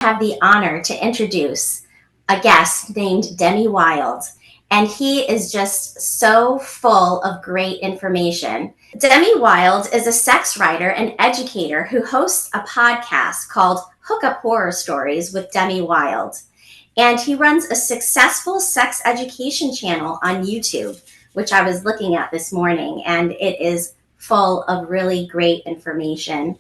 have the honor to introduce a guest named Demi Wylde, and he is just so full of great information. Demi Wylde is a sex writer and educator who hosts a podcast called Hookup Horror Stories with Demi Wylde. And he runs a successful sex education channel on YouTube, which I was looking at this morning, and it is full of really great information.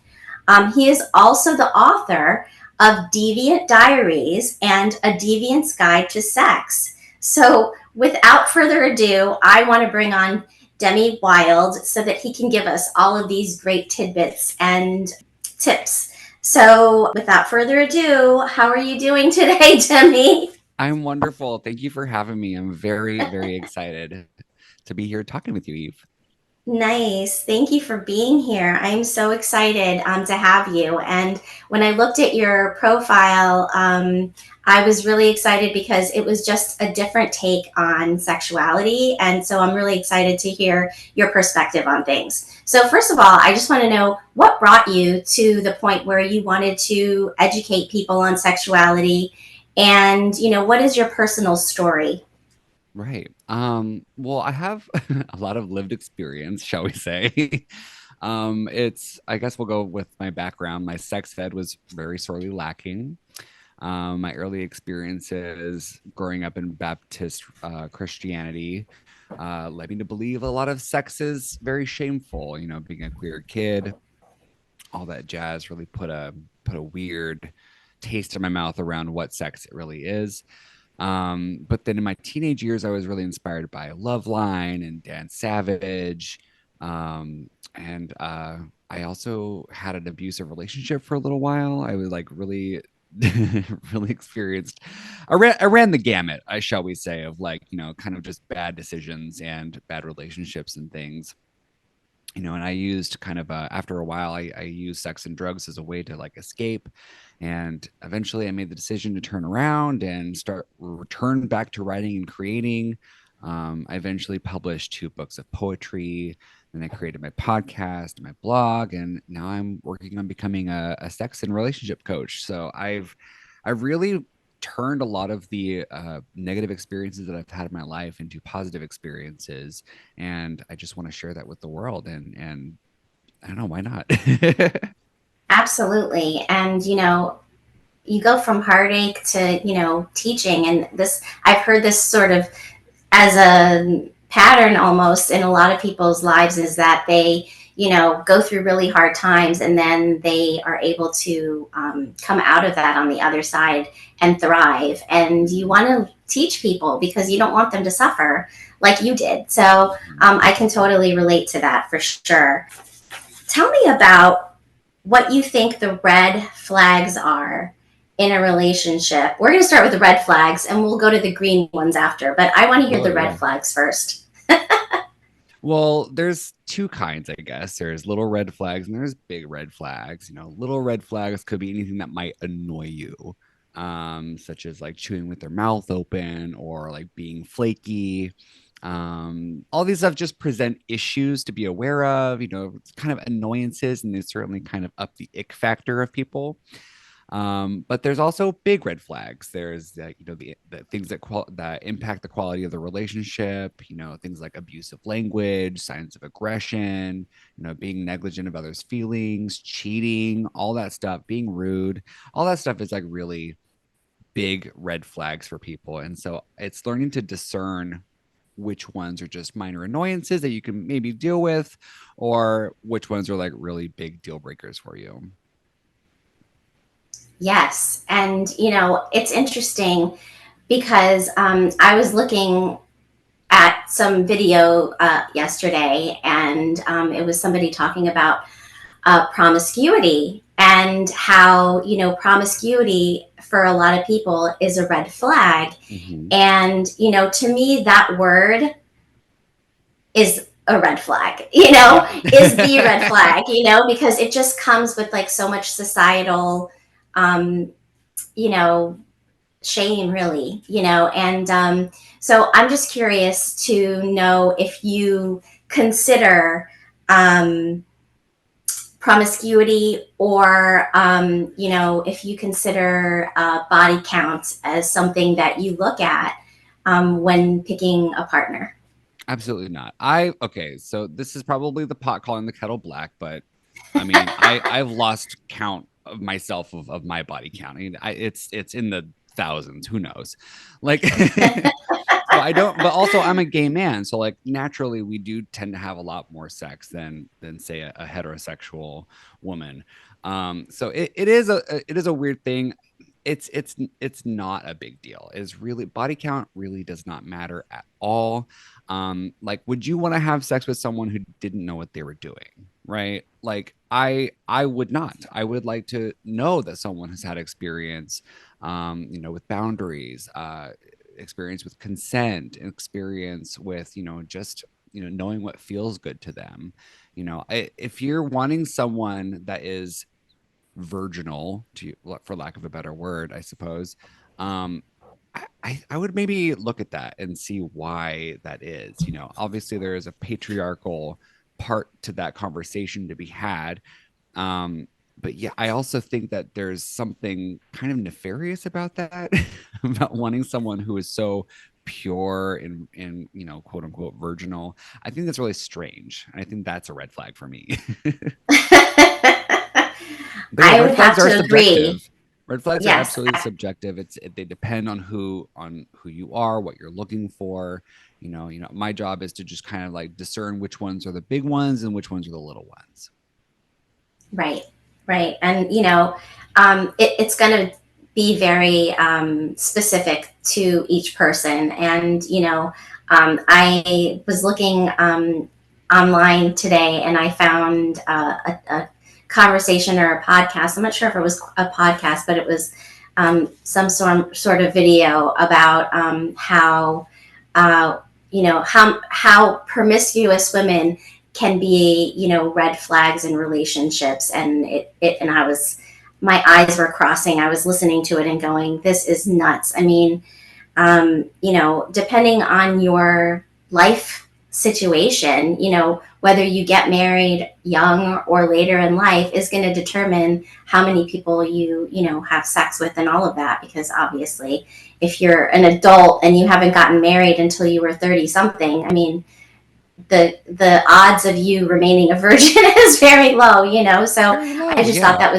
He is also the author of Deviant Diaries and A Deviant's Guide to Sex. So, without further ado, I want to bring on Demi Wylde so that he can give us all of these great tidbits and tips. So, without further ado, how are you doing today, Demi? I'm wonderful. Thank you for having me. I'm very, very excited to be here talking with you, Eve. Nice. Thank you for being here. I'm so excited to have you. And when I looked at your profile, I was really excited because it was just a different take on sexuality. And so I'm really excited to hear your perspective on things. So, first of all, I just want to know what brought you to the point where you wanted to educate people on sexuality. And, what is your personal story? Right. Well, I have a lot of lived experience, shall we say. I guess we'll go with my background. My sex ed was very sorely lacking. My early experiences growing up in Baptist Christianity led me to believe a lot of sex is very shameful. Being a queer kid, all that jazz really put a weird taste in my mouth around what sex it really is. But then in my teenage years, I was really inspired by Loveline and Dan Savage. And I also had an abusive relationship for a little while. I was like really, really experienced. I ran the gamut, shall we say, of like, kind of just bad decisions and bad relationships and things. And I used kind of after a while, I used sex and drugs as a way to like escape. And eventually I made the decision to turn around and return back to writing and creating. I eventually published 2 books of poetry. Then I created my podcast, my blog, and now I'm working on becoming a sex and relationship coach. So I've really turned a lot of the negative experiences that I've had in my life into positive experiences, and I just want to share that with the world. And I don't know, why not? Absolutely. And, you go from heartache to, teaching. And this, I've heard this sort of as a pattern almost in a lot of people's lives is that they, go through really hard times and then they are able to come out of that on the other side and thrive. And you want to teach people because you don't want them to suffer like you did. So I can totally relate to that for sure. Tell me about what you think the red flags are in a relationship. We're going to start with the red flags and we'll go to the green ones after, but I want to hear Oh the red yeah. flags first. Well, there's 2 kinds, I guess. There's little red flags and there's big red flags. Little red flags could be anything that might annoy you, such as like chewing with their mouth open or like being flaky. All these stuff just present issues to be aware of. It's kind of annoyances, and they certainly kind of up the ick factor of people. But there's also big red flags. There's the things that impact the quality of the relationship. Things like abusive language, signs of aggression. Being negligent of others' feelings, cheating, all that stuff. Being rude, all that stuff is like really big red flags for people. And so it's learning to discern which ones are just minor annoyances that you can maybe deal with, or which ones are like really big deal breakers for you. Yes. And, it's interesting because I was looking at some video yesterday and it was somebody talking about promiscuity and how, promiscuity for a lot of people is a red flag. Mm-hmm. And, to me, that word is a red flag, Yeah. is the red flag, because it just comes with like so much societal, um, you know, shame, really, And so I'm just curious to know if you consider um, promiscuity, or if you consider body count as something that you look at when picking a partner. Absolutely not. Okay, so this is probably the pot calling the kettle black, but I mean, I've lost count of myself of my body count. I mean, it's in the thousands. Who knows? Like, so I don't. But also, I'm a gay man, so like naturally, we do tend to have a lot more sex than say a heterosexual woman. So it is a weird thing. It's not a big deal. It's really body count really does not matter at all. Like, would you want to have sex with someone who didn't know what they were doing? Right? Like, I would not. I would like to know that someone has had experience, with boundaries, experience with consent, experience with, just, knowing what feels good to them. If you're wanting someone that is virginal, to for lack of a better word, I suppose, um, I would maybe look at that and see why that is. Obviously there is a patriarchal part to that conversation to be had. Um, but yeah, I also think that there's something kind of nefarious about that, about wanting someone who is so pure and quote unquote virginal. I think that's really strange. I think that's a red flag for me. But yeah, I red would flags have are to agree. subjective. Red flags are Yes. absolutely subjective. They depend on who you are, what you're looking for. My job is to just kind of like discern which ones are the big ones and which ones are the little ones. Right, right. And, it's going to be very specific to each person. And, I was looking online today, and I found a conversation or a podcast. I'm not sure if it was a podcast, but it was some sort of video about how promiscuous women can be, red flags in relationships. And my eyes were crossing. I was listening to it and going, this is nuts. I mean, depending on your life situation, whether you get married young or later in life is going to determine how many people you have sex with and all of that. Because obviously, if you're an adult and you haven't gotten married until you were 30 something, I mean, the odds of you remaining a virgin is very low, so Very I low, just thought yeah.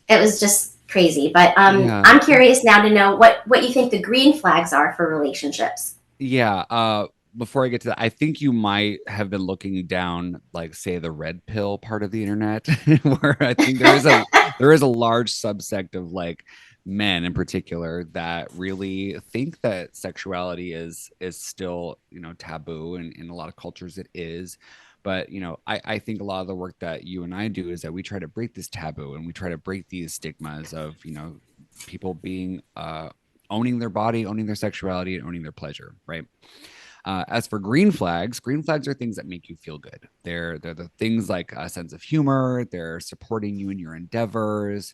it was just crazy. But Yeah. I'm curious now to know what you think the green flags are for relationships. Yeah. Before I get to that, I think you might have been looking down, like, say, the red pill part of the internet, where I think there is a large subsect of like men in particular that really think that sexuality is still, taboo, and in a lot of cultures it is. But I think a lot of the work that you and I do is that we try to break this taboo, and we try to break these stigmas of, people being owning their body, owning their sexuality, and owning their pleasure, right? As for green flags are things that make you feel good. They're the things like a sense of humor. They're supporting you in your endeavors,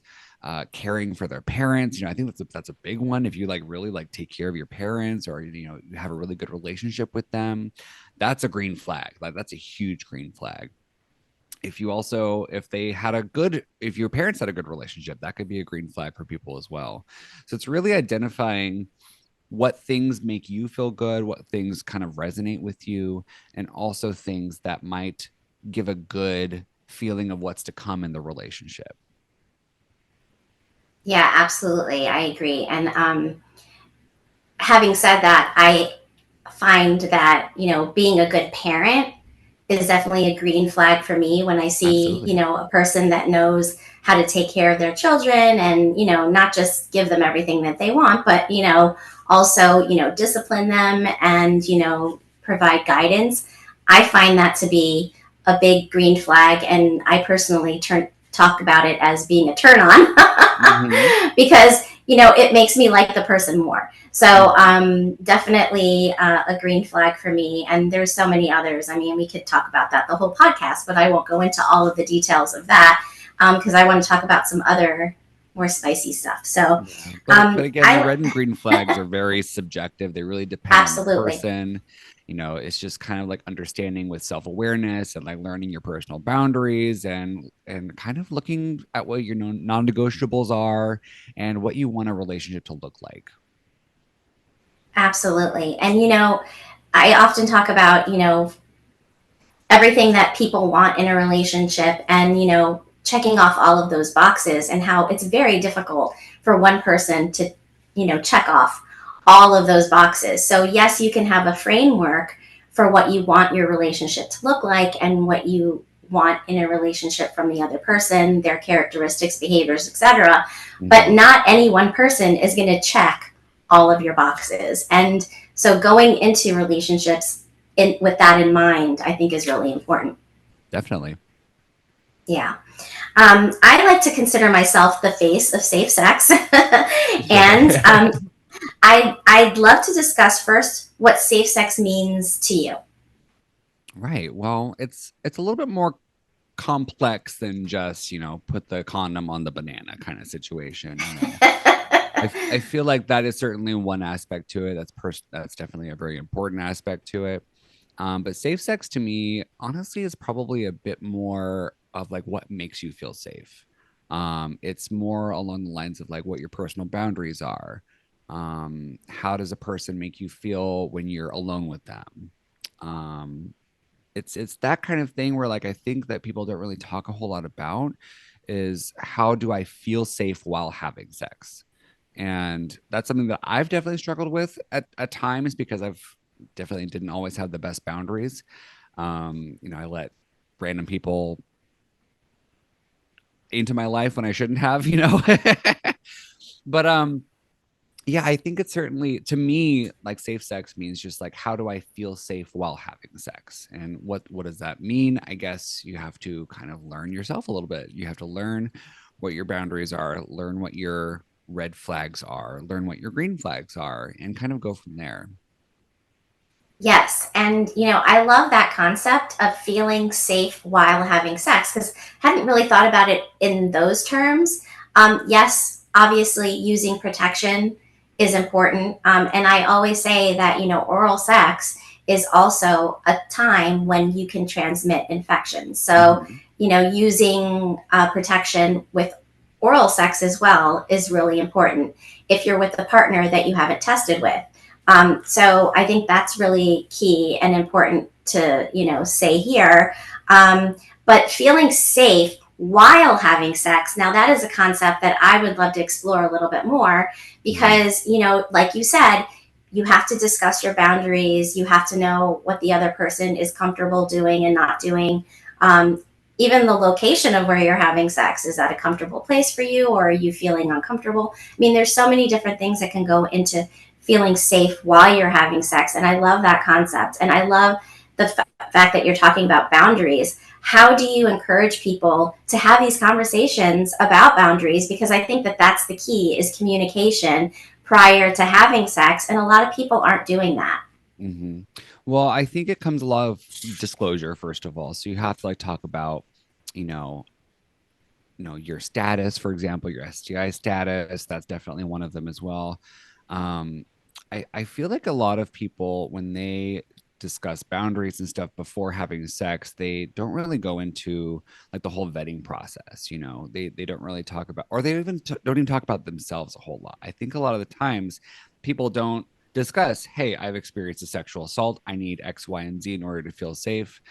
caring for their parents. I think that's a big one. If you like really like take care of your parents, or you have a really good relationship with them, that's a green flag. Like, that's a huge green flag. If your parents had a good relationship, that could be a green flag for people as well. So it's really identifying what things make you feel good, what things kind of resonate with you, and also things that might give a good feeling of what's to come in the relationship. Yeah, absolutely, I agree. And having said that, I find that being a good parent is definitely a green flag for me when I see, Absolutely. a person that knows how to take care of their children and, not just give them everything that they want, but, also, discipline them and, provide guidance. I find that to be a big green flag. And I personally talk about it as being a turn on Mm-hmm. because, it makes me like the person more. So Mm-hmm. definitely a green flag for me. And there's so many others. I mean, we could talk about that the whole podcast, but I won't go into all of the details of that because I want to talk about some other more spicy stuff. So Yeah, but again, the I red and green flags are very subjective. They really depend on the absolutely. person. It's just kind of like understanding with self-awareness and like learning your personal boundaries and kind of looking at what your non-negotiables are and what you want a relationship to look like. Absolutely. And, I often talk about, everything that people want in a relationship and, checking off all of those boxes and how it's very difficult for one person to, check off all of those boxes. So, yes, you can have a framework for what you want your relationship to look like and what you want in a relationship from the other person, their characteristics, behaviors, etc. But Mm-hmm. not any one person is going to check all of your boxes. And so going into relationships with that in mind, I think is really important. Definitely. Yeah. I like to consider myself the face of safe sex. Sure. And I'd love to discuss first what safe sex means to you. Right. Well, it's a little bit more complex than just, put the condom on the banana kind of situation. I feel like that is certainly one aspect to it. That's definitely a very important aspect to it. But safe sex to me, honestly, is probably a bit more of like what makes you feel safe. It's more along the lines of like what your personal boundaries are. How does a person make you feel when you're alone with them? Um, it's that kind of thing where like I think that people don't really talk a whole lot about is how do I feel safe while having sex? And that's something that I've definitely struggled with at times because I've definitely didn't always have the best boundaries. I let random people into my life when I shouldn't have. But yeah, I think it's certainly to me like safe sex means just like how do I feel safe while having sex? And what does that mean? I guess you have to kind of learn yourself a little bit. You have to learn what your boundaries are, learn what your red flags are, learn what your green flags are, and kind of go from there. Yes. And, I love that concept of feeling safe while having sex because I hadn't really thought about it in those terms. Yes, obviously, using protection is important. And I always say that, oral sex is also a time when you can transmit infections. So, Mm-hmm. using protection with oral sex as well is really important if you're with a partner that you haven't tested with. So I think that's really key and important to, say here. Um, but feeling safe while having sex, now that is a concept that I would love to explore a little bit more Mm-hmm. because, like you said, you have to discuss your boundaries. You have to know what the other person is comfortable doing and not doing. Um, Even the location of where you're having sex, is that a comfortable place for you or are you feeling uncomfortable? I mean, there's so many different things that can go into feeling safe while you're having sex. And I love that concept. And I love the fact that you're talking about boundaries. How do you encourage people to have these conversations about boundaries? Because I think that that's the key is communication prior to having sex. And a lot of people aren't doing that. Mm-hmm. Well, I think it comes a lot of disclosure, first of all. So you have to like talk about, you know, your status, for example, your STI status. That's definitely one of them as well. Um, I feel like a lot of people when they discuss boundaries and stuff before having sex, they don't really go into like the whole vetting process. They don't really talk about, or they don't even talk about themselves a whole lot. I think a lot of the times people don't discuss, hey, I've experienced a sexual assault. I need X, Y, and Z in order to feel safe.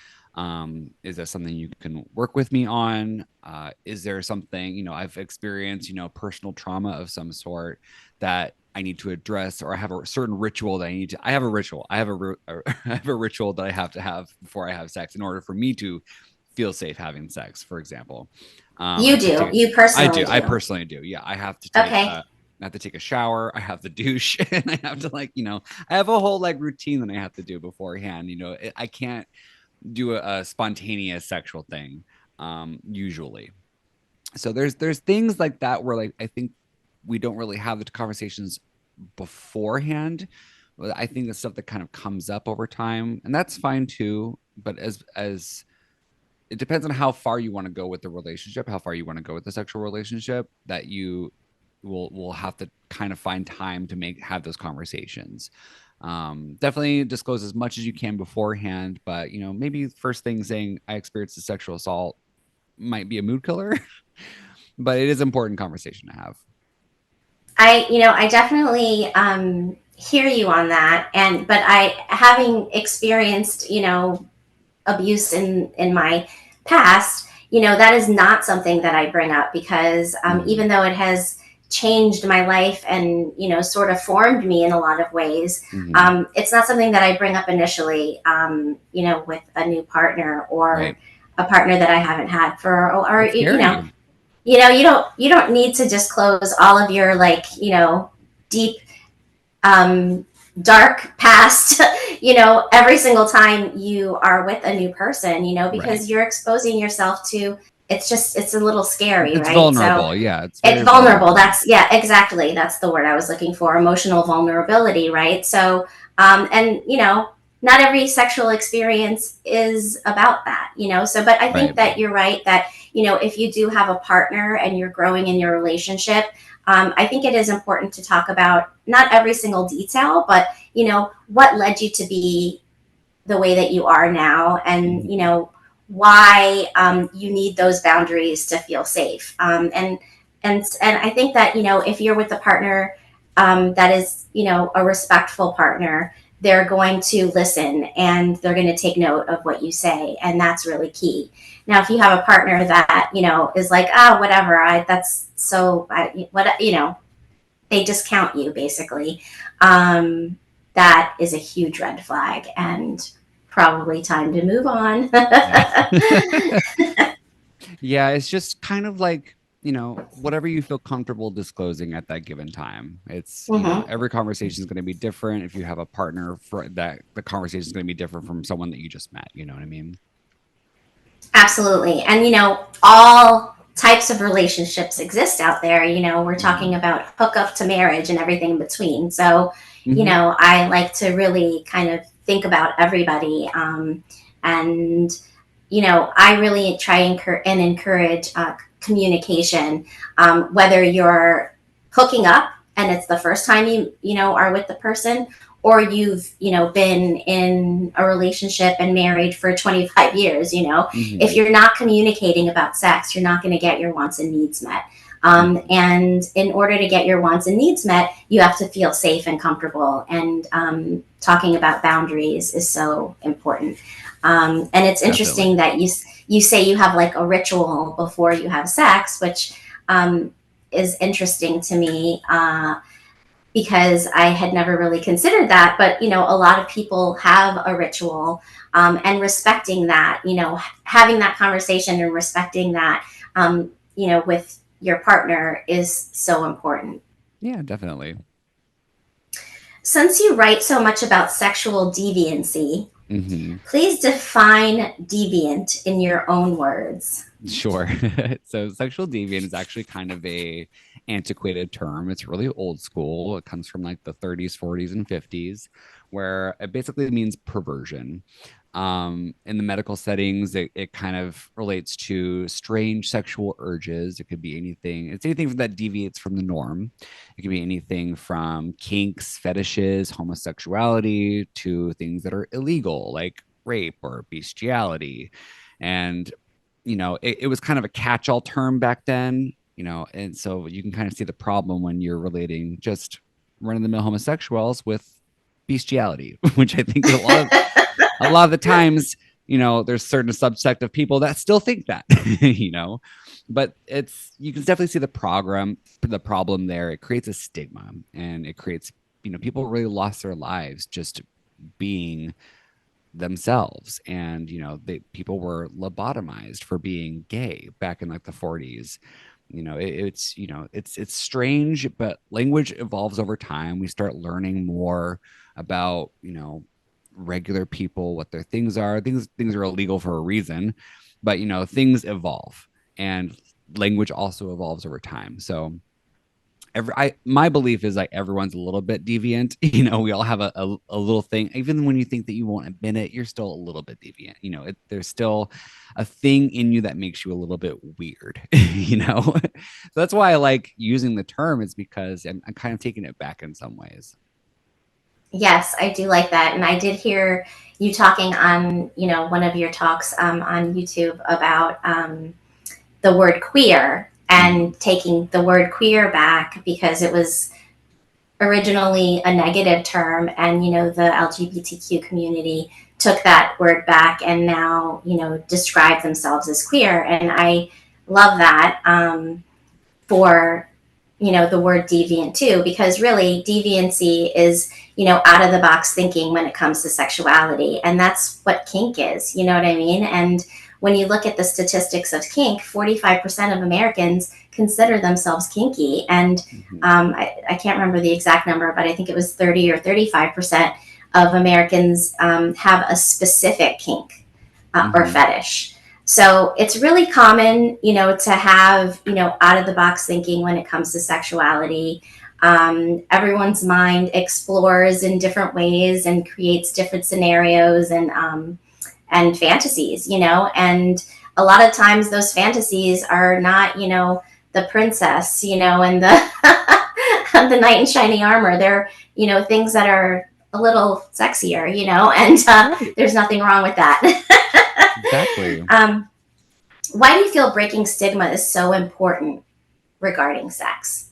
Is that something you can work with me on? Is there something, I've experienced, personal trauma of some sort that I need to address, or I have a certain ritual that I have a ritual. I have a ritual that I have to have before I have sex in order for me to feel safe having sex, for example. You do. You personally I do. personally do. Yeah. Okay. I have to take a shower. I have to douche and I have to like, I have a whole like routine that I have to do beforehand. I can't do a spontaneous sexual thing usually. So there's things like that where like I think we don't really have the conversations beforehand. I think the stuff that kind of comes up over time, and that's fine too. But as it depends on how far you want to go with the relationship, how far you want to go with the sexual relationship, that you will have to kind of find time to have those conversations. Definitely disclose as much as you can beforehand, but maybe first thing saying I experienced a sexual assault might be a mood killer, but it is important conversation to have. I definitely hear you on that, but I, having experienced, abuse in my past, that is not something that I bring up because Mm-hmm. even though it has changed my life and sort of formed me in a lot of ways, Mm-hmm. it's not something that I bring up initially, with a new partner or Right. a partner that I haven't had for, or It's scary. you don't need to disclose all of your, like, deep, um, dark past, every single time you are with a new person, Right. because you're exposing yourself to, it's a little scary, It's right? So vulnerable. Yeah, it's it's very vulnerable. vulnerable. That's, yeah, exactly. That's the word I was looking for, emotional vulnerability, right? So, and, not every sexual experience is about that, so, but I think Right. that you're right that, if you do have a partner and you're growing in your relationship, I think it is important to talk about not every single detail, but what led you to be the way that you are now, and Mm-hmm. why you need those boundaries to feel safe. And I think that if you're with a partner that is a respectful partner, they're going to listen and they're going to take note of what you say, and that's really key. Now, if you have a partner that is like, ah, whatever, that's so what they discount you basically. Um, that is a huge red flag and probably time to move on. Yeah. Yeah, it's just kind of like, whatever you feel comfortable disclosing at that given time. It's, Hmm. every conversation is going to be different. If you have a partner for that, the conversation is going to be different from someone that you just met. You know what I mean? Absolutely. And all types of relationships exist out there. We're talking Hmm. about hookup to marriage and everything in between. So, Hmm. I like to really kind of think about everybody. And I really try and encourage communication, whether you're hooking up and it's the first time are with the person, or you've been in a relationship and married for 25 years. If Hmm. you're not communicating about sex, you're not going to get your wants and needs met. Hmm. And in order to get your wants and needs met, you have to feel safe and comfortable. And talking about boundaries is so important. And it's Definitely. interesting that you say you have like a ritual before you have sex, which um, is interesting to me, because I had never really considered that. But a lot of people have a ritual, and respecting that, having that conversation and respecting that, with your partner is so important. Yeah, definitely. Since you write so much about sexual deviancy, Hmm. please define deviant in your own words. Sure. So sexual deviant is actually kind of a antiquated term. It's really old school. It comes from like the 30s, 40s, and 50s, where it basically means perversion. In the medical settings, it kind of relates to strange sexual urges. It could be anything. It's anything that deviates from the norm. It could be anything from kinks, fetishes, homosexuality, to things that are illegal, like rape or bestiality. And it was kind of a catch-all term back then, and so you can kind of see the problem when you're relating just run-of-the-mill homosexuals with bestiality, which I think a lot of the times, there's certain subsect of people that still think that, but you can definitely see the problem there. It creates a stigma, and it creates, people really lost their lives just being themselves. And people were lobotomized for being gay back in like the 40s. It's strange, but language evolves over time. We start learning more about regular people, what their things are illegal for a reason, but things evolve, and language also evolves over time. So my belief is like everyone's a little bit deviant. We all have a little thing. Even when you think that you won't admit it, you're still a little bit deviant. There's still a thing in you that makes you a little bit weird. So that's why I like using the term, is because I'm kind of taking it back in some ways. Yes, I do like that. And I did hear you talking on, one of your talks on YouTube about the word queer and taking the word queer back because it was originally a negative term. And, the LGBTQ community took that word back and now, describe themselves as queer. And I love that for the word deviant too, because really deviancy is, out of the box thinking when it comes to sexuality. And that's what kink is, you know what I mean? And when you look at the statistics of kink, 45% of Americans consider themselves kinky. And I can't remember the exact number, but I think it was 30 or 35% of Americans have a specific kink or fetish. So it's really common, to have, out of the box thinking when it comes to sexuality. Everyone's mind explores in different ways and creates different scenarios and fantasies, and a lot of times those fantasies are not, the princess, and the the knight in shining armor. They're, things that are a little sexier, and Right. there's nothing wrong with that. Exactly. Why do you feel breaking stigma is so important regarding sex?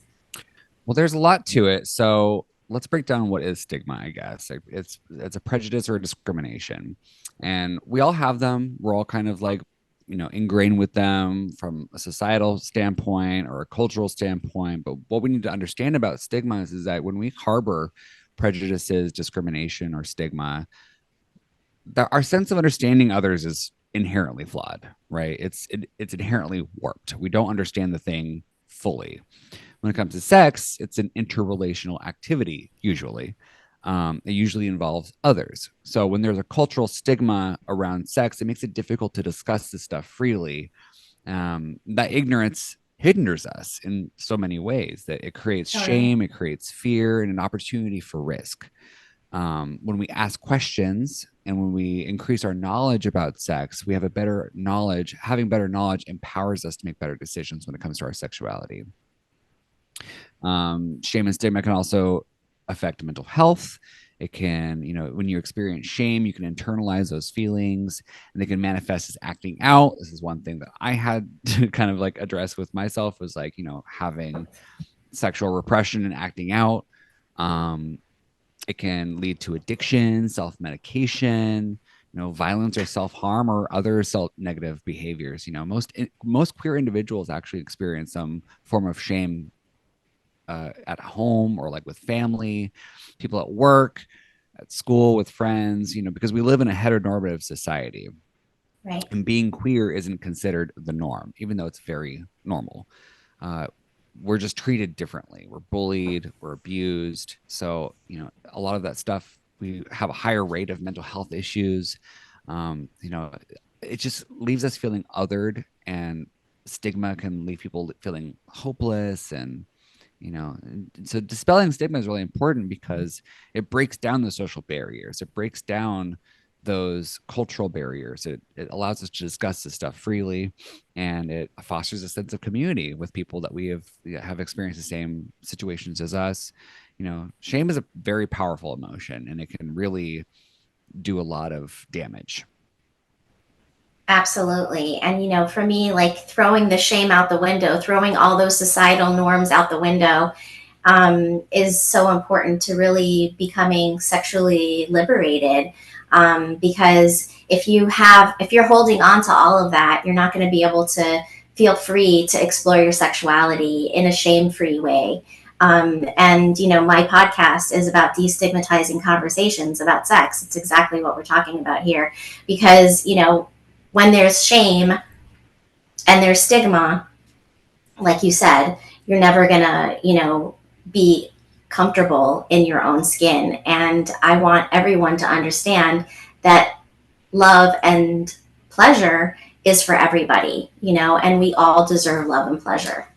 Well, there's a lot to it. So let's break down what is stigma, I guess. It's a prejudice or a discrimination. And we all have them. We're all kind of like, ingrained with them from a societal standpoint or a cultural standpoint. But what we need to understand about stigmas is that when we harbor prejudices, discrimination, or stigma, that our sense of understanding others is inherently flawed, right? It's inherently warped. We don't understand the thing fully. When it comes to sex, it's an interrelational activity, usually. It usually involves others. So when there's a cultural stigma around sex, it makes it difficult to discuss this stuff freely. That ignorance hinders us in so many ways, that it creates Totally. shame, it creates fear, and an opportunity for risk. When we ask questions and when we increase our knowledge about sex, we have a better knowledge. Having better knowledge empowers us to make better decisions when it comes to our sexuality. Shame and stigma can also affect mental health. It can, when you experience shame, you can internalize those feelings and they can manifest as acting out. This is one thing that I had to kind of like address with myself, was like, having sexual repression and acting out. It can lead to addiction, self-medication, violence or self-harm or other negative behaviors. Most queer individuals actually experience some form of shame at home or like with family, people at work, at school, with friends, because we live in a heteronormative society. Right. And being queer isn't considered the norm, even though it's very normal. Uh, we're just treated differently. We're bullied, we're abused. So, a lot of that stuff, we have a higher rate of mental health issues. It just leaves us feeling othered, and stigma can leave people feeling hopeless. And so dispelling stigma is really important because it breaks down the social barriers. It breaks down those cultural barriers. It allows us to discuss this stuff freely, and it fosters a sense of community with people that we have experienced the same situations as us. Shame is a very powerful emotion, and it can really do a lot of damage. Absolutely. And, for me, like throwing the shame out the window, throwing all those societal norms out the window is so important to really becoming sexually liberated. Because if you're holding on to all of that, you're not going to be able to feel free to explore your sexuality in a shame free way. And, my podcast is about destigmatizing conversations about sex. It's exactly what we're talking about here. Because, when there's shame and there's stigma, like you said, you're never gonna, be comfortable in your own skin. And I want everyone to understand that love and pleasure is for everybody, and we all deserve love and pleasure.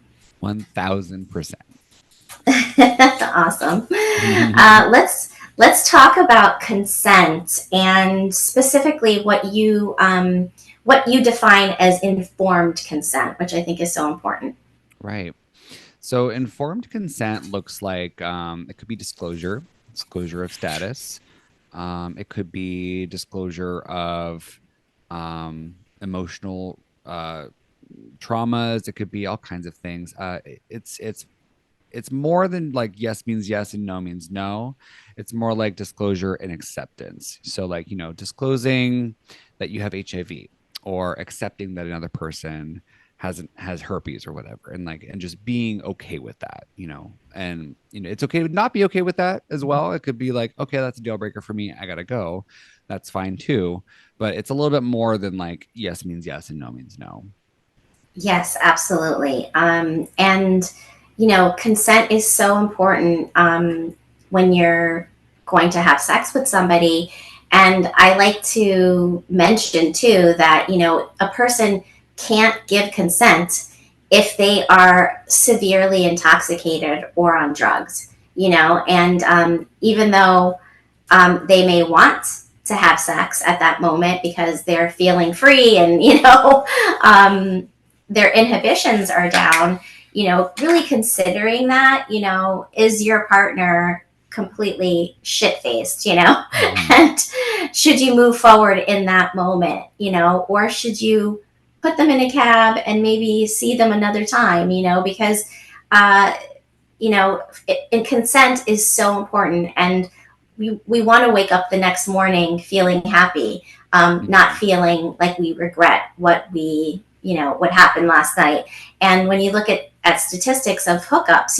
1000%. Awesome. Let's talk about consent and specifically what you define as informed consent, which I think is so important. Right. So informed consent looks like it could be disclosure of status. It could be disclosure of emotional traumas. It could be all kinds of things. It's more than like yes means yes and no means no. It's more like disclosure and acceptance. So like, disclosing that you have HIV or accepting that another person has herpes or whatever, and like and just being okay with that, and it's okay to not be okay with that as well. It could be like, okay, that's a deal breaker for me, I gotta go. That's fine too. But it's a little bit more than like yes means yes and no means no. Yes, absolutely. And consent is so important when you're going to have sex with somebody. And I like to mention too that a person can't give consent if they are severely intoxicated or on drugs. And even though they may want to have sex at that moment because they're feeling free and um, their inhibitions are down, really considering that, is your partner completely shit faced, Mhm. and should you move forward in that moment, or should you put them in a cab and maybe see them another time, because uh, and consent is so important. And we want to wake up the next morning feeling happy, not Mhm. feeling like we regret what happened last night. And when you look at statistics of hookups,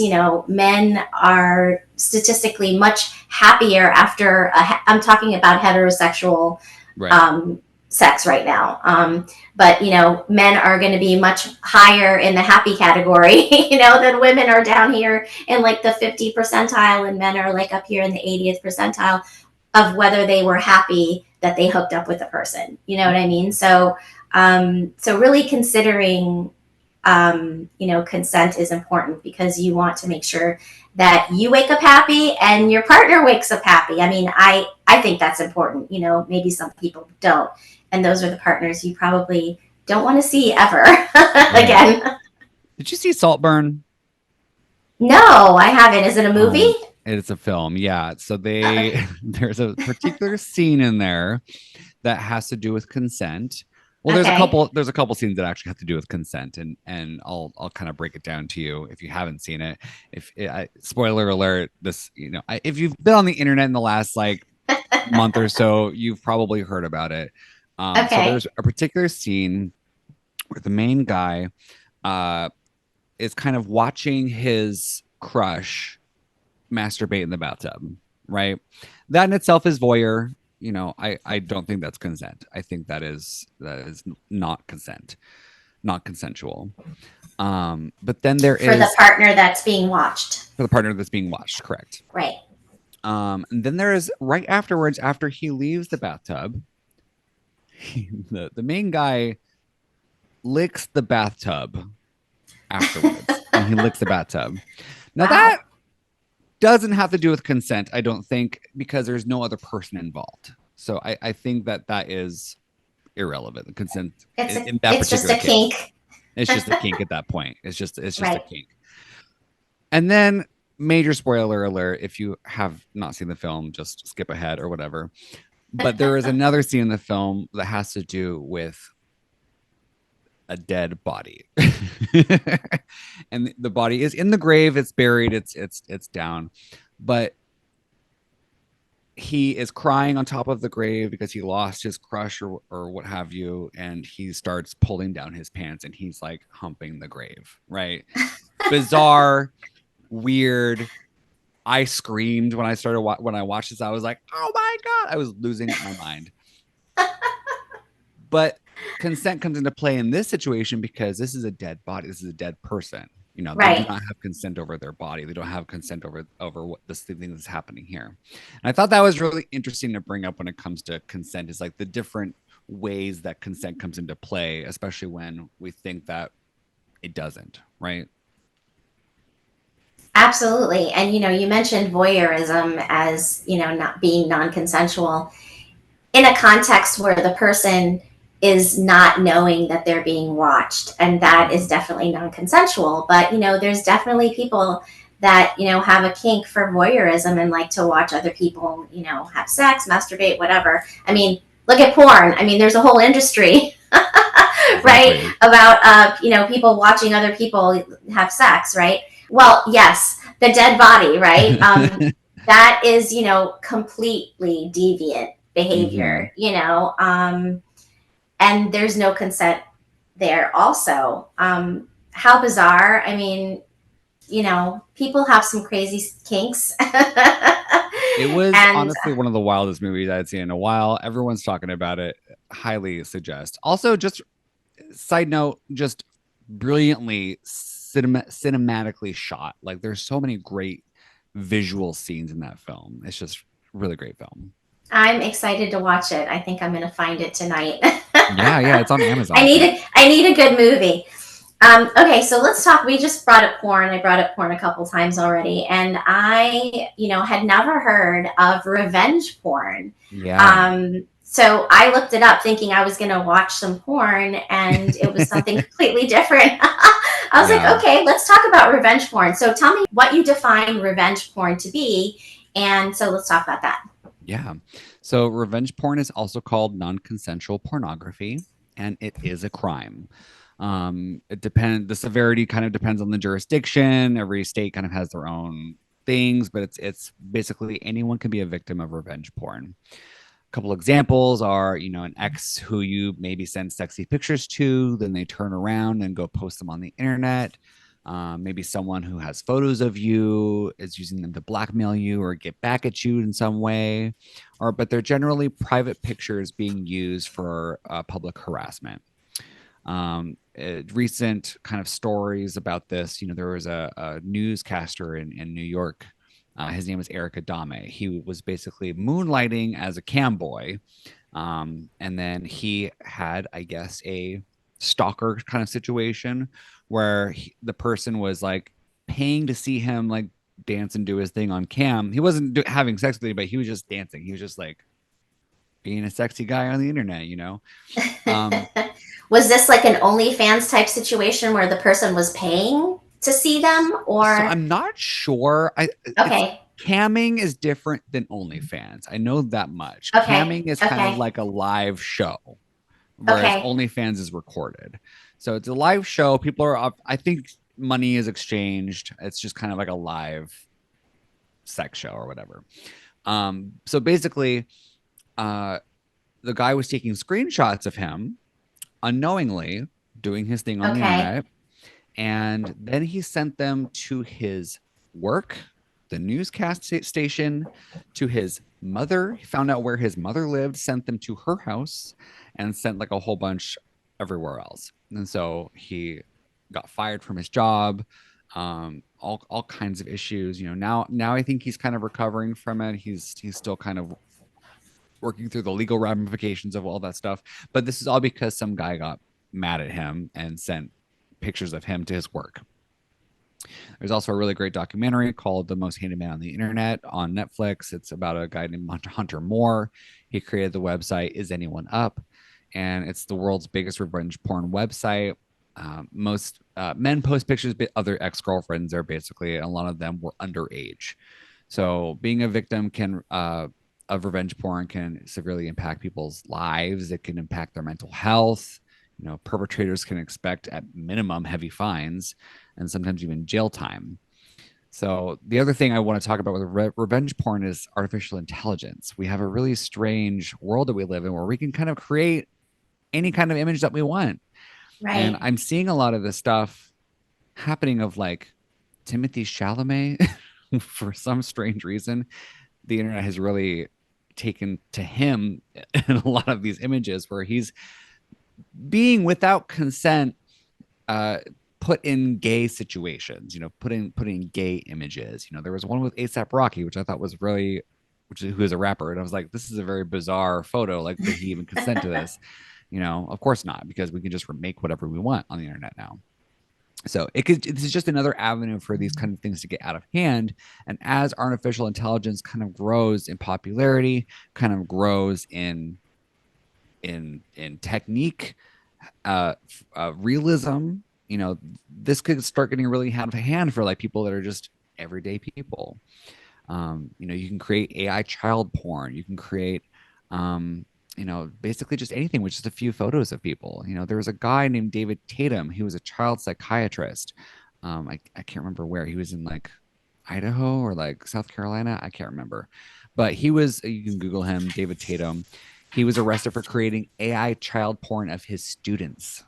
men are statistically much happier after I'm talking about heterosexual Right. um, sex right now. But men are going to be much higher in the happy category, than women are down here in like the 50 percentile, and men are like up here in the 80th percentile of whether they were happy that they hooked up with a person. You know what I mean? So really considering, consent is important because you want to make sure that you wake up happy and your partner wakes up happy. I mean, I think that's important. Maybe some people don't, and those are the partners you probably don't want to see ever Right. again. Did you see Saltburn? No, I haven't. Is it a movie? It's a film, yeah. So Okay. there's a particular scene in there that has to do with consent. Well, Okay. there's a couple scenes that actually have to do with consent, and I'll kind of break it down to you if you haven't seen it. If spoiler alert, this if you've been on the internet in the last like month or so, you've probably heard about it. So Okay. there's a particular scene where the main guy uh is kind of watching his crush masturbate in the bathtub, right? That in itself is voyeur. I don't think that's consent. I think that is not consent, not consensual. But then there For the is partner that's being watched. for the partner that's being watched, correct? Right. And then there is right afterwards, after he leaves the bathtub, the main guy licks the bathtub afterwards, and he licks the bathtub. Now that Wow. doesn't have to do with consent, I don't think, because there's no other person involved. So I think that is irrelevant. The consent in that It's just particular a case, kink. it's just a kink at that point. It's just a Right. kink. And then major spoiler alert: if you have not seen the film, just skip ahead or whatever. But there is another scene in the film that has to do with a dead body, and the body is in the grave. It's buried. It's down, but he is crying on top of the grave because he lost his crush or what have you, and he starts pulling down his pants and he's like humping the grave, right? Bizarre, weird. I screamed when when I watched this. I was like, oh my god, I was losing my mind. But consent comes into play in this situation because this is a dead body, this is a dead person. They do Right. not have consent over their body, they don't have consent over what this thing that's happening here. And I thought that was really interesting to bring up when it comes to consent, is like the different ways that consent comes into play, especially when we think that it doesn't, right? Absolutely. And you mentioned voyeurism as, not being non-consensual in a context where the person is not knowing that they're being watched, and that is definitely non-consensual. But there's definitely people that have a kink for voyeurism and like to watch other people have sex, masturbate, whatever. I mean, look at porn. I mean, there's a whole industry right, Exactly. about people watching other people have sex, right? Well, yes, the dead body, right? That is completely deviant Hmm. behavior, and there's no consent there also. How bizarre. I mean, people have some crazy kinks. It was And honestly one of the wildest movies I'd seen in a while. Everyone's talking about it. Highly suggest. Also, just side note, just brilliantly cinematically shot. Like there's so many great visual scenes in that film. It's just really great film. I'm excited to watch it. I think I'm going to find it tonight. Yeah, yeah, it's on I Amazon, I need think. a I need a good movie. Okay, so let's talk. We just brought up porn. I brought up porn a couple times already, and I, had never heard of revenge porn. Yeah. So I looked it up, thinking I was going to watch some porn, and it was something completely different. I was like, Yeah. okay, let's talk about revenge porn. So tell me what you define revenge porn to be, and so let's talk about that. Yeah. So revenge porn is also called non-consensual pornography, and it is a crime. The severity kind of depends on the jurisdiction. Every state kind of has their own things, but it's basically anyone can be a victim of revenge porn. A couple examples are, an ex who you maybe send sexy pictures to, then they turn around and go post them on the internet. Maybe someone who has photos of you is using them to blackmail you or get back at you in some way, but they're generally private pictures being used for public harassment. Recent kind of stories about this, there was a newscaster in New York. His name was Eric Adame. He was basically moonlighting as a cam boy. And then he had, I guess, a stalker kind of situation where the person was like paying to see him like dance and do his thing on cam. He wasn't having sex with anybody. He was just dancing. He was just like being a sexy guy on the internet. Um, Was this like an OnlyFans type situation where the person was paying to see them, so or I'm not sure. It's okay, camming is different than OnlyFans. I know that much. okay, Camming is kind of okay, like a live show, whereas okay, OnlyFans is recorded. So it's a live show. People are up. I think money is exchanged. It's just kind of like a live sex show or whatever. So basically, uh, the guy was taking screenshots of him unknowingly doing his thing on the okay, internet. And then he sent them to his work, the newscast station, to his mother. He found out where his mother lived, sent them to her house, and sent like a whole bunch everywhere else. And so he got fired from his job. All kinds of issues. Now I think he's kind of recovering from it. He's still kind of working through the legal ramifications of all that stuff. But this is all because some guy got mad at him and sent pictures of him to his work. There's also a really great documentary called The Most Hated Man on the Internet on Netflix. It's about a guy named Hunter Moore. He created the website Is Anyone Up? And it's the world's biggest revenge porn website. Most men post pictures, but other ex girlfriends are basically, a lot of them were underage. So being a victim of revenge porn can severely impact people's lives. It can impact their mental health. Perpetrators can expect at minimum heavy fines and sometimes even jail time. So the other thing I want to talk about with revenge porn is artificial intelligence. We have a really strange world that we live in where we can kind of create any kind of image that we want. And right, I'm seeing a lot of this stuff happening of like Timothy Chalamet for some strange reason. The internet has really taken to him in a lot of these images where he's being without consent uh put in gay situations, putting gay images. There was one with ASAP Rocky, which I thought was really, who is a rapper, and I was like, this is a very bizarre photo. Like, did he even consent to this? Of course not, because we can just make whatever we want on the internet now. So this is just another avenue for these kind of things to get out of hand. And as artificial intelligence kind of grows in popularity, kind of grows in technique, realism, this could start getting really out of hand for like people that are just everyday people. You can create AI child porn. You can create, basically just anything with just a few photos of people. There was a guy named David Tatum. He was a child psychiatrist. I can't remember where he was, in like Idaho or like South Carolina. I can't remember, but you can Google him, David Tatum. He was arrested for creating AI child porn of his students.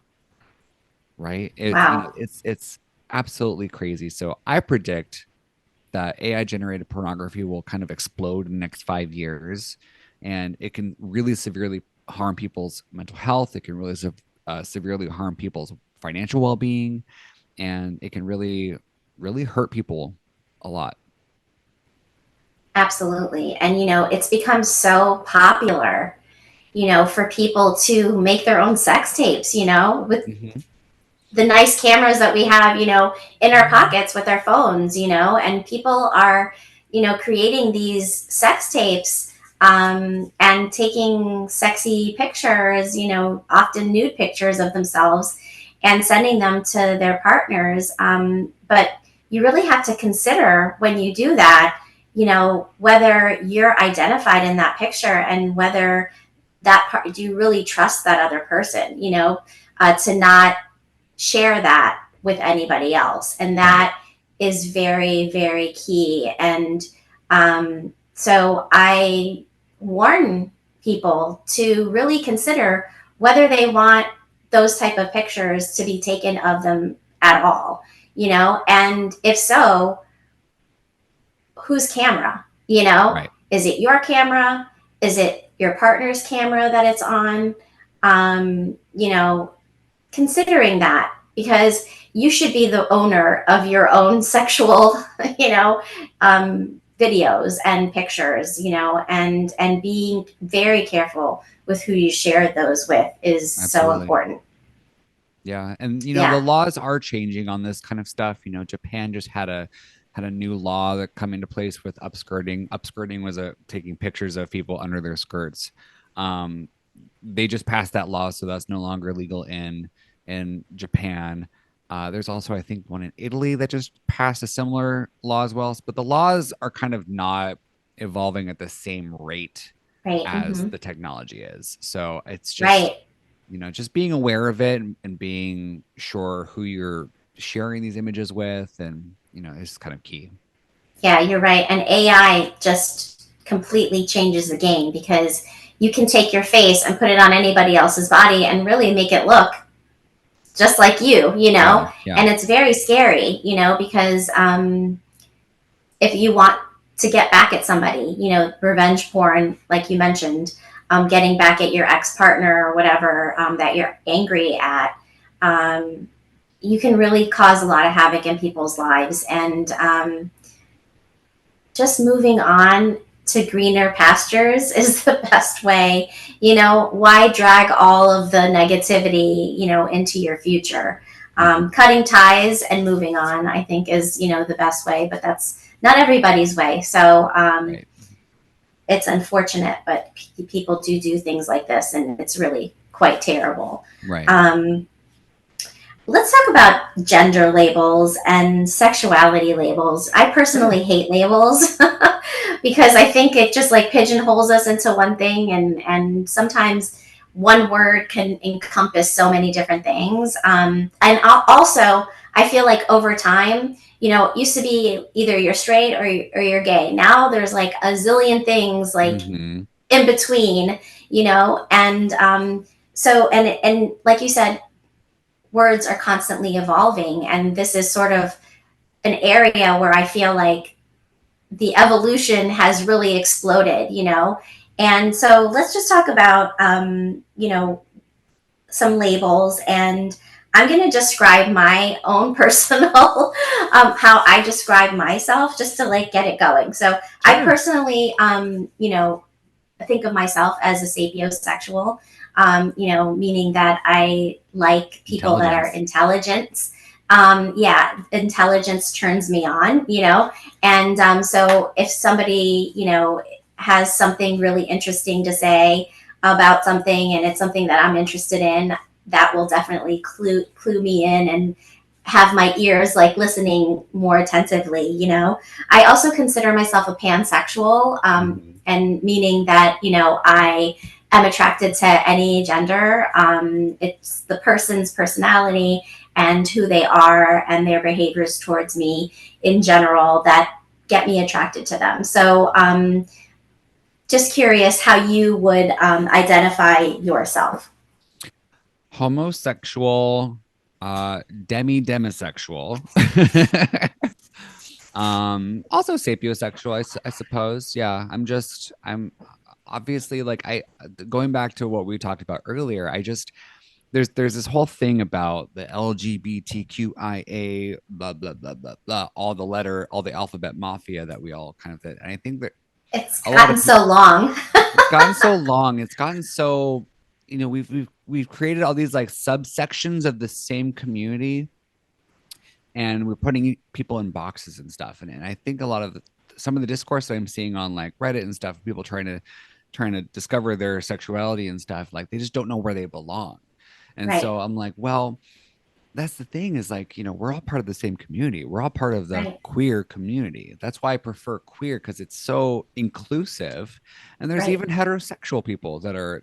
Right? Wow. It's absolutely crazy. So I predict that AI generated pornography will kind of explode in the next 5 years, and it can really severely harm people's mental health. It can really severely harm people's financial well being, and it can really, really hurt people a lot. Absolutely. And, it's become so popular, for people to make their own sex tapes, with Mm-hmm. the nice cameras that we have, in our pockets with our phones, and people are, creating these sex tapes, and taking sexy pictures, often nude pictures of themselves, and sending them to their partners. But you really have to consider when you do that, whether you're identified in that picture, and whether that part, do you really trust that other person, to not share that with anybody else. And Right. that is very, very key. And so I warn people to really consider whether they want those type of pictures to be taken of them at all, and if so, whose camera, Right. is it your camera? Is it your partner's camera that it's on? Considering that, because you should be the owner of your own sexual, videos and pictures, and being very careful with who you share those with is so Absolutely. important. Yeah, and the Yeah. laws are changing on this kind of stuff. Japan just had a new law that come into place with upskirting. Upskirting was taking pictures of people under their skirts. Um, they just passed that law, so that's no longer legal in Japan. There's also, I think, one in Italy that just passed a similar law as well. But the laws are kind of not evolving at the same rate Right. as Mm-hmm. the technology is. So it's just Right. just being aware of it, and being sure who you're sharing these images with, and is kind of key. Yeah, you're right. And AI just completely changes the game, because you can take your face and put it on anybody else's body and really make it look just like you, Yeah, yeah. and it's very scary, because if you want to get back at somebody, revenge porn, like you mentioned, getting back at your ex partner or whatever, that you're angry at, um, you can really cause a lot of havoc in people's lives. And just moving on to greener pastures is the best way. Why drag all of the negativity, into your future? Mhm. Cutting ties and moving on, I think, is, the best way, but that's not everybody's way. So Right, it's unfortunate, but people do things like this, and it's really quite terrible. right. Um, let's talk about gender labels and sexuality labels. I Sure. personally hate labels because I think it just like pigeonholes us into one thing, and sometimes one word can encompass so many different things. And also, I feel like over time, it used to be either you're straight or you're gay. Now there's like a zillion things like Hmm. in between, and and like you said, words are constantly evolving, and this is sort of an area where I feel like the evolution has really exploded, and so let's just talk about some labels, and I'm going to describe my own personal how I describe myself, just to like get it going. So I Sure. personally think of myself as a sapiosexual, meaning that I like people that are Intelligence. intelligent, Yeah, intelligence turns me on, and so if somebody, has something really interesting to say about something and it's something that I'm interested in, that will definitely clue me in and have my ears like listening more attentively. I also consider myself a pansexual, Mhm. and meaning that, I am attracted to any gender. It's the person's personality and who they are and their behaviors towards me in general that get me attracted to them. So, just curious how you would identify yourself. Homosexual, demisexual. Also sapiosexual, I suppose. Yeah, I'm obviously like going back to what we talked about earlier. I just there's this whole thing about the LGBTQIA blah blah blah blah blah, all the alphabet mafia that we all kind of fit. And I think that It's a lot gotten of people, so long. it's gotten so long, it's gotten so, we've created all these like subsections of the same community, and we're putting people in boxes and stuff. And I think a lot of some of the discourse that I'm seeing on like Reddit and stuff, people trying to discover their sexuality and stuff, like they just don't know where they belong. And Right, so I'm like, well, that's the thing, is like, we're all part of the same community. We're all part of the right, queer community. That's why I prefer queer, because it's so inclusive. And there's right, even heterosexual people that are,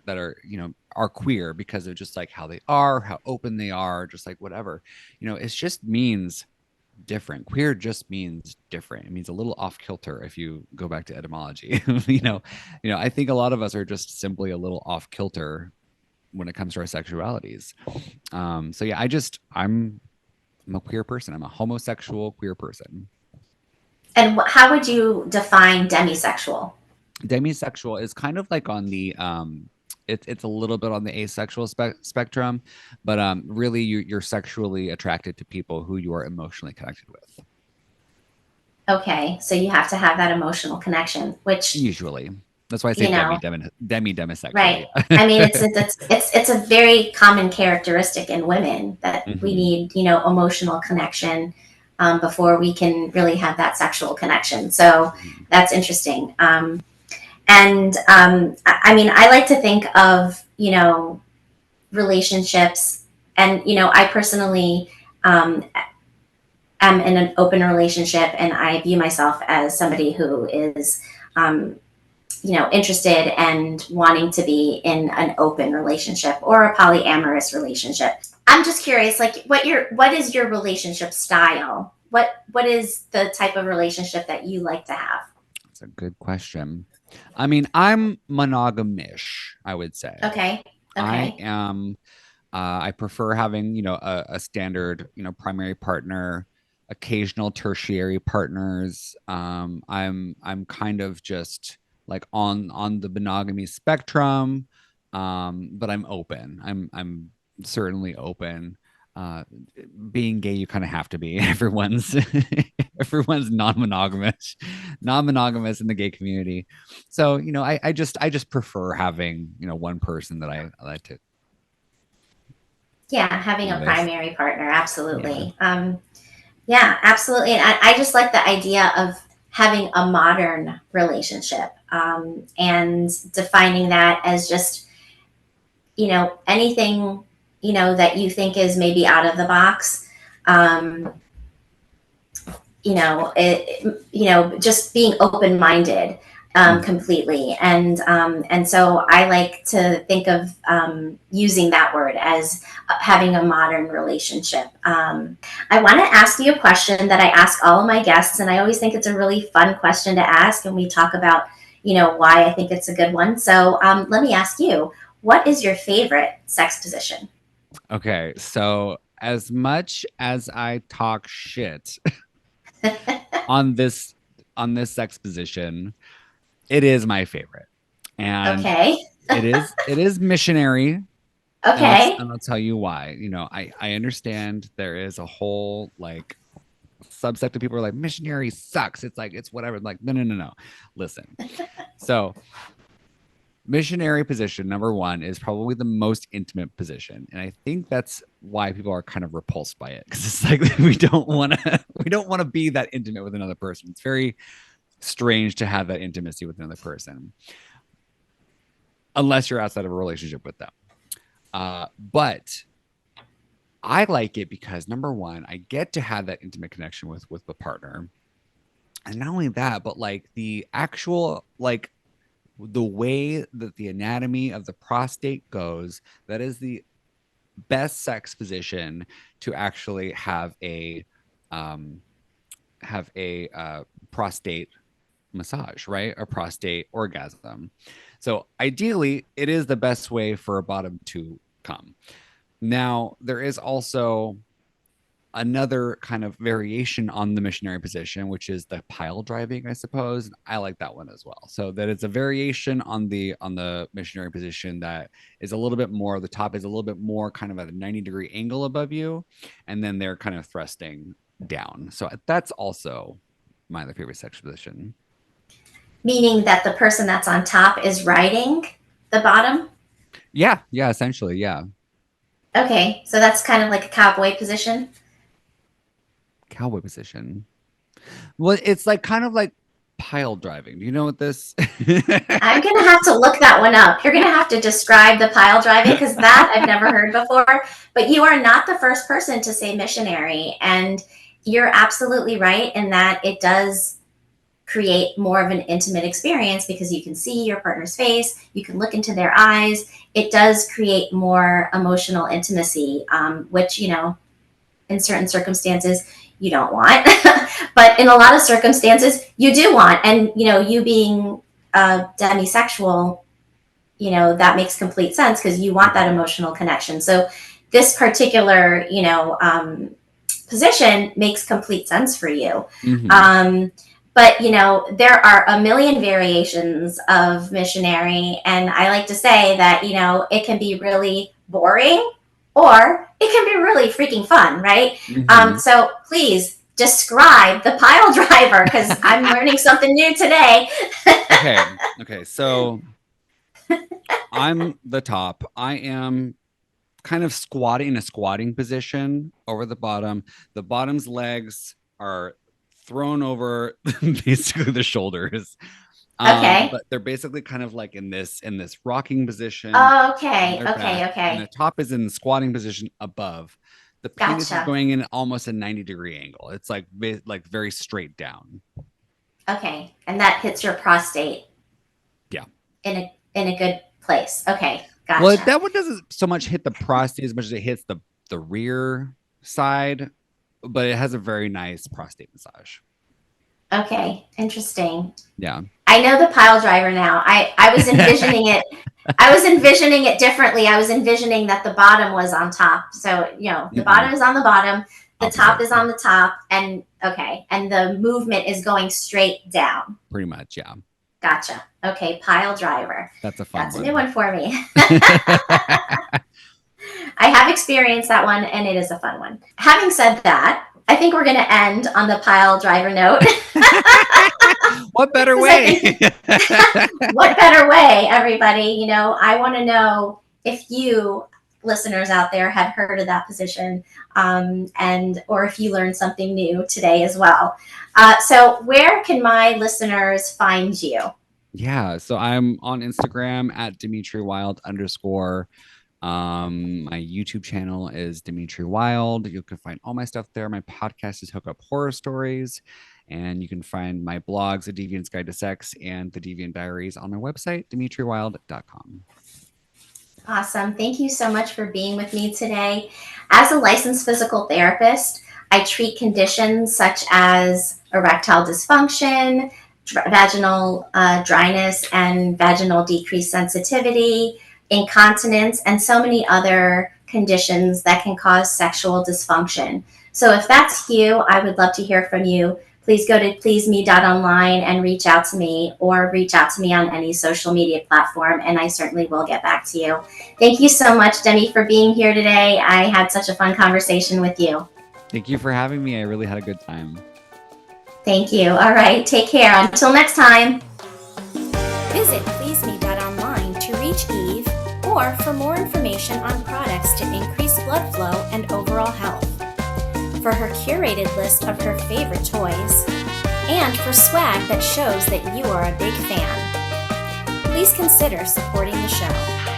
are queer because of just like how they are, how open they are, just like whatever. It just means different. Queer just means different. It means a little off kilter if you go back to etymology. I think a lot of us are just simply a little off kilter when it comes to our sexualities. So yeah, I'm a queer person. I'm a homosexual queer person. and how would you define demisexual? Demisexual is kind of like on the it's a little bit on the asexual spectrum, but really you're sexually attracted to people who you are emotionally connected with. Okay, so you have to have that emotional connection, which, Usually, that's why I say you know demisexual. right. I mean, it's a very common characteristic in women that we Hmm. need, emotional connection, before we can really have that sexual connection. So Hmm. that's interesting. And I mean, I like to think of, relationships, and, I personally, am in an open relationship, and I view myself as somebody who is, um, interested and wanting to be in an open relationship or a polyamorous relationship. I'm just curious, like, what is your relationship style? What is the type of relationship that you like to have? That's a good question. I mean, I'm monogamish, I would say. Okay. I Okay. am I prefer having, a standard, primary partner, occasional tertiary partners. I'm kind of just like on the monogamy spectrum, but I'm open. I'm certainly open. Uh, Being gay, you kind of have to be. Everyone's non-monogamous in the gay community. So, I just prefer having, one person that I like to Yeah, having be a with. primary partner, Yeah. absolutely. Yeah, absolutely. And I just like the idea of having a modern relationship, and defining that as just, anything, that you think is maybe out of the box. Um, just being open minded, Mhm. completely. And so I like to think of, using that word as, having a modern relationship. I want to ask you a question that I ask all of my guests, and I always think it's a really fun question to ask. And we talk about, why I think it's a good one. So, let me ask you, what is your favorite sex position? Okay, so as much as I talk shit on this on this sex position, it is my favorite. And Okay. it is missionary, and Okay. I'll tell you why. I understand there is a whole like subsect of people who are like missionary sucks. It's like it's whatever. Like no no no no. Listen. So Missionary position number one is probably the most intimate position, and I think that's why people are kind of repulsed by it, because it's like we don't want to be that intimate with another person. It's very strange to have that intimacy with another person unless you're outside of a relationship with them. But I like it because number one, I get to have that intimate connection with the partner, and not only that, but like the actual like the way that the anatomy of the prostate goes, that is the best sex position to actually have a prostate massage, right? A prostate orgasm. So ideally, it is the best way for a bottom to come. Now, there is also another kind of variation on the missionary position, which is the pile driving, I suppose. I like that one as well. So that it's a variation on the missionary position that is a little bit more, the top is a little bit more kind of at a 90-degree angle above you, and then they're kind of thrusting down. So that's also my other favorite sex position. Meaning that the person that's on top is riding the bottom? Yeah, essentially, yeah. Okay, so that's kind of like a cowboy position. Cowboy position. Well, it's like kind of like pile driving. Do you know what this? I'm going to have to look that one up. You're going to have to describe the pile driving, because that I've never heard before. But you are not the first person to say missionary. And you're absolutely right in that it does create more of an intimate experience because you can see your partner's face, you can look into their eyes. It does create more emotional intimacy, which, you know, in certain circumstances you don't want, but in a lot of circumstances you do want. And, you know, you being demisexual, you know, that makes complete sense because you want that emotional connection. So this particular, you know, position makes complete sense for you. Mm-hmm. But, you know, there are a million variations of missionary. And I like to say that, you know, it can be really boring or it can be really freaking fun, right? Mm-hmm. So please describe the pile driver, because I'm learning something new today. Okay. So I'm the top. I am kind of squatting in a squatting position over the bottom. The bottom's legs are thrown over basically the shoulders. Okay. But they're basically kind of like in this rocking position. Okay. And the top is in the squatting position above. The penis is going in almost a 90-degree angle. It's like very straight down. Okay. And that hits your prostate. Yeah. In a good place. Okay. Gotcha. Well, that one doesn't so much hit the prostate as much as it hits the rear side, but it has a very nice prostate massage. Okay. Interesting. Yeah. I know the pile driver now. I was envisioning it. I was envisioning it differently. I was envisioning that the bottom was on top. So, you know, the bottom is on the bottom, the top is on the top, and okay. And the movement is going straight down. Pretty much, yeah. Gotcha. Okay, pile driver. That's a fun one. That's a new one for me. I have experienced that one, and it is a fun one. Having said that, I think we're going to end on the pile driver note. What better way? What better way, everybody? You know, I want to know if you listeners out there had heard of that position, and or if you learned something new today as well. So where can my listeners find you? Yeah, so I'm on Instagram at Dimitri Wylde _. My YouTube channel is Dimitri Wylde. You can find all my stuff there. My podcast is Hook Up Horror Stories. And you can find my blogs, A Deviant's Guide to Sex and The Deviant Diaries on my website, dimitriwylde.com. Awesome. Thank you so much for being with me today. As a licensed physical therapist, I treat conditions such as erectile dysfunction, vaginal dryness and vaginal decreased sensitivity, incontinence, and so many other conditions that can cause sexual dysfunction. So if that's you, I would love to hear from you. Please go to pleaseme.online and reach out to me, or reach out to me on any social media platform, and I certainly will get back to you. Thank you so much, Demi, for being here today. I had such a fun conversation with you. Thank you for having me. I really had a good time. Thank you. All right. Take care. Until next time. Visit pleaseme.online Coach Eve, or for more information on products to increase blood flow and overall health, for her curated list of her favorite toys, and for swag that shows that you are a big fan. Please consider supporting the show.